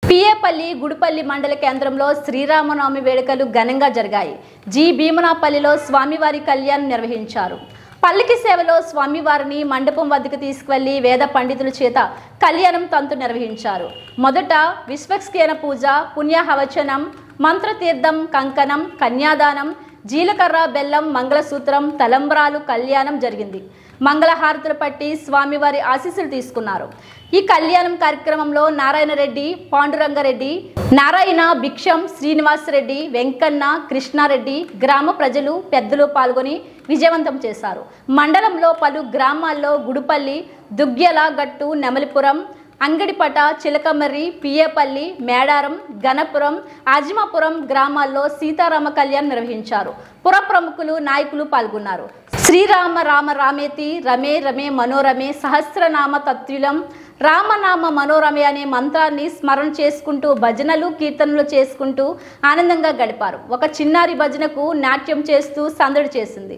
పిఏపల్లి గుడిపల్లి మండల కేంద్రంలో శ్రీరామనవమి వేడుకలు ఘనంగా జరిగాయి. జి భీమనాపల్లిలో స్వామివారి కళ్యాణం నిర్వహించారు. పల్లకి సేవలో స్వామివారిని మండపం వద్దకు తీసుకువెళ్లి వేద పండితుల చేత కళ్యాణం తంతు నిర్వహించారు. మొదట విశ్వక్సేన పూజ, పుణ్యహవచనం, మంత్రతీర్థం, కంకణం, కన్యాదానం, జీలకర్ర, బెల్లం, మంగళసూత్రం, తలంబ్రాలు కళ్యాణం జరిగింది. మంగళహారతులు పట్టి స్వామివారి ఆశీస్సులు తీసుకున్నారు. ఈ కళ్యాణం కార్యక్రమంలో నారాయణ రెడ్డి, పాండురంగారెడ్డి, నారాయణ, భిక్షం, శ్రీనివాసరెడ్డి, వెంకన్న, కృష్ణారెడ్డి, గ్రామ ప్రజలు, పెద్దలు పాల్గొని విజయవంతం చేశారు. మండలంలో పలు గ్రామాల్లో గుడిపల్లి, దుగ్గ్యల గట్టు, నెమలిపురం, అంగడిపట, చిలకమర్రి, పిఏపల్లి, మేడారం, గణపురం, ఆజిమాపురం గ్రామాల్లో సీతారామ కళ్యాణం నిర్వహించారు. పుర ప్రముఖులు, నాయకులు పాల్గొన్నారు. శ్రీరామ రామ రామేతి రమే రమే మనోరమే సహస్రనామ తత్తుల్యం రామనామ మనోరమే అనే మంత్రాన్ని స్మరణ చేసుకుంటూ భజనలు, కీర్తనలు చేసుకుంటూ ఆనందంగా గడిపారు. ఒక చిన్నారి భజనకు నాట్యం చేస్తూ సందడి చేసింది.